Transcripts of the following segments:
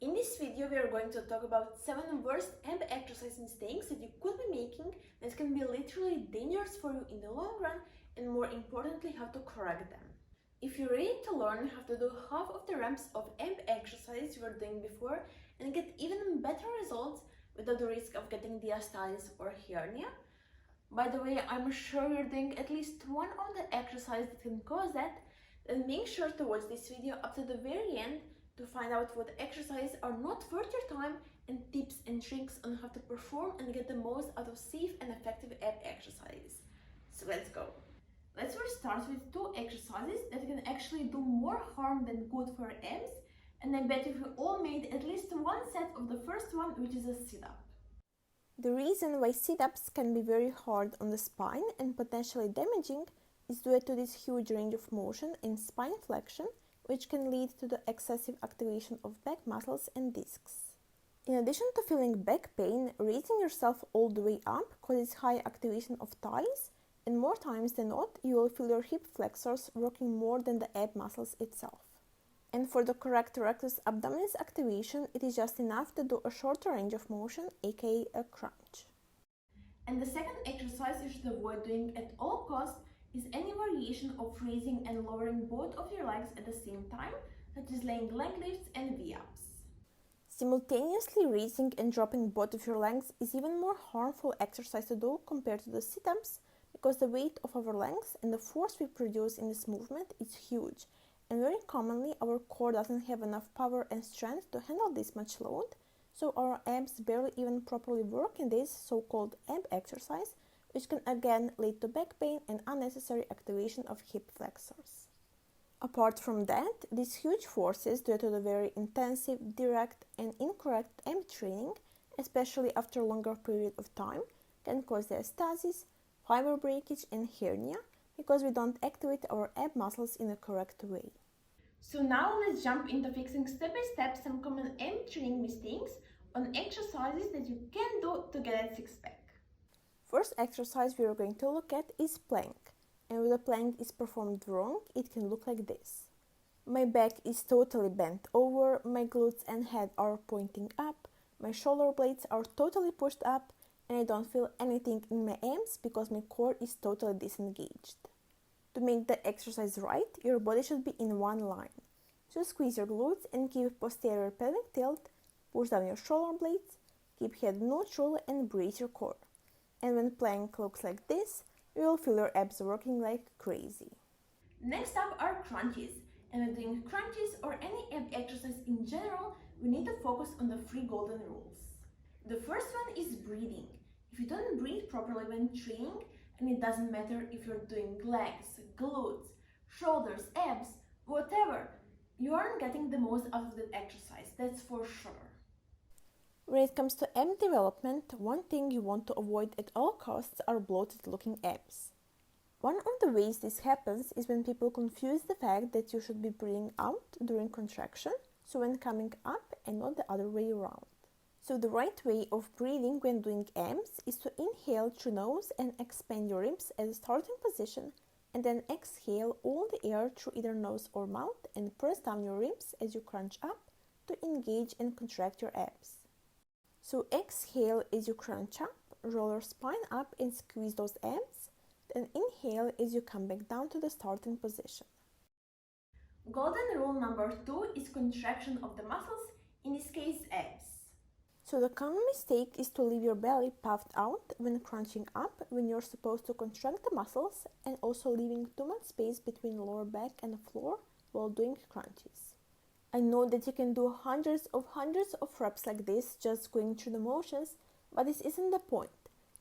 In this video, we are going to talk about 7 worst ab exercise mistakes that you could be making that can be literally dangerous for you in the long run, and more importantly, how to correct them. If you're ready to learn how to do half of the reps of ab exercise you were doing before and get even better results without the risk of getting diastasis or hernia, by the way, I'm sure you're doing at least one of the exercises that can cause that, then make sure to watch this video up to the very end to find out what exercises are not worth your time and tips and tricks on how to perform and get the most out of safe and effective ab exercises. So let's go. Let's first start with 2 exercises that can actually do more harm than good for your abs, and I bet if we all made at least one set of the first one, which is a sit-up. The reason why sit-ups can be very hard on the spine and potentially damaging is due to this huge range of motion in spine flexion, which can lead to the excessive activation of back muscles and discs. In addition to feeling back pain, raising yourself all the way up causes high activation of thighs, and more times than not, you will feel your hip flexors working more than the ab muscles itself. And for the correct rectus abdominis activation, it is just enough to do a shorter range of motion, aka a crunch. And the second exercise you should avoid doing at all costs is any variation of raising and lowering both of your legs at the same time, such as laying leg lifts and V-ups. Simultaneously raising and dropping both of your legs is even more harmful exercise to do compared to the sit-ups, because the weight of our legs and the force we produce in this movement is huge, and very commonly our core doesn't have enough power and strength to handle this much load, so our abs barely even properly work in this so-called ab exercise, which can again lead to back pain and unnecessary activation of hip flexors. Apart from that, these huge forces due to the very intensive, direct and incorrect ab training, especially after a longer period of time, can cause diastasis, fiber breakage and hernia because we don't activate our ab muscles in the correct way. So now let's jump into fixing step by step some common ab training mistakes on exercises that you can do to get a six-pack. First exercise we are going to look at is plank, and when the plank is performed wrong, it can look like this. My back is totally bent over, my glutes and head are pointing up, my shoulder blades are totally pushed up, and I don't feel anything in my abs because my core is totally disengaged. To make the exercise right, your body should be in one line. So squeeze your glutes and keep posterior pelvic tilt, push down your shoulder blades, keep head neutral and brace your core. And when plank looks like this, you will feel your abs working like crazy. Next up are crunches. And when doing crunches or any ab exercise in general, we need to focus on the 3 golden rules. The first one is breathing. If you don't breathe properly when training, and it doesn't matter if you're doing legs, glutes, shoulders, abs, whatever, you aren't getting the most out of that exercise, that's for sure. When it comes to ab development, one thing you want to avoid at all costs are bloated looking abs. One of the ways this happens is when people confuse the fact that you should be breathing out during contraction, so when coming up and not the other way around. So the right way of breathing when doing abs is to inhale through nose and expand your ribs as a starting position, and then exhale all the air through either nose or mouth and press down your ribs as you crunch up to engage and contract your abs. So exhale as you crunch up, roll your spine up and squeeze those abs, then inhale as you come back down to the starting position. Golden rule number 2 is contraction of the muscles, in this case abs. So the common mistake is to leave your belly puffed out when crunching up when you're supposed to contract the muscles, and also leaving too much space between lower back and the floor while doing crunches. I know that you can do hundreds of reps like this just going through the motions, but this isn't the point,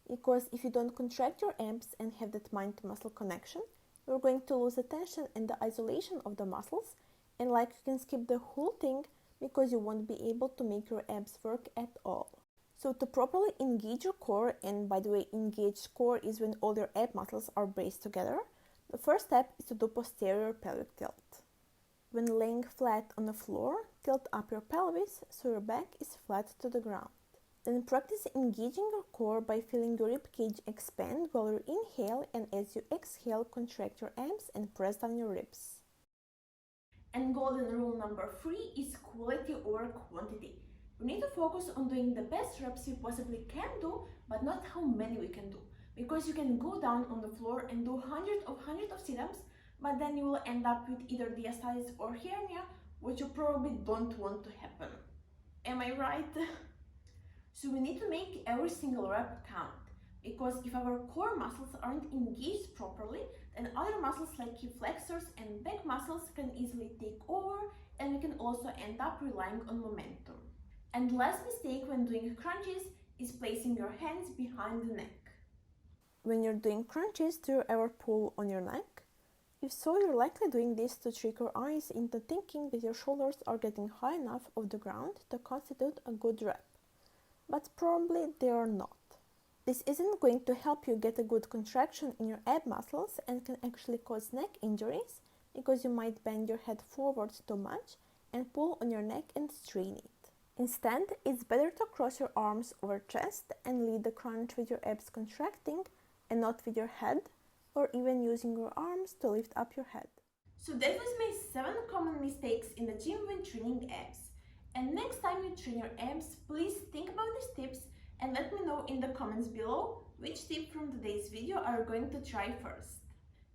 because if you don't contract your abs and have that mind-to-muscle connection, you're going to lose the tension and the isolation of the muscles, and you can skip the whole thing because you won't be able to make your abs work at all. So to properly engage your core, and by the way, engaged core is when all your ab muscles are braced together, the first step is to do posterior pelvic tilt. When laying flat on the floor, tilt up your pelvis so your back is flat to the ground. Then practice engaging your core by feeling your ribcage expand while you inhale, and as you exhale, contract your abs and press down your ribs. And golden rule number 3 is quality over quantity. We need to focus on doing the best reps we possibly can do, but not how many we can do. Because you can go down on the floor and do hundreds of sit-ups, but then you will end up with either diastasis or hernia, which you probably don't want to happen. Am I right? So we need to make every single rep count, because if our core muscles aren't engaged properly, then other muscles like hip flexors and back muscles can easily take over, and we can also end up relying on momentum. And last mistake when doing crunches is placing your hands behind the neck. When you're doing crunches, do you ever pull on your neck? If so, you're likely doing this to trick your eyes into thinking that your shoulders are getting high enough off the ground to constitute a good rep. But probably they are not. This isn't going to help you get a good contraction in your ab muscles and can actually cause neck injuries because you might bend your head forward too much and pull on your neck and strain it. Instead, it's better to cross your arms over chest and lead the crunch with your abs contracting and not with your head, or even using your arms to lift up your head. So that was my 7 common mistakes in the gym when training abs. And next time you train your abs, please think about these tips and let me know in the comments below which tip from today's video are you going to try first.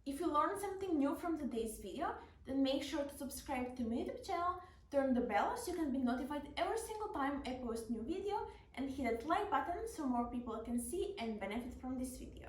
If you learned something new from today's video, then make sure to subscribe to my YouTube channel, turn the bell so you can be notified every single time I post new video, and hit that like button so more people can see and benefit from this video.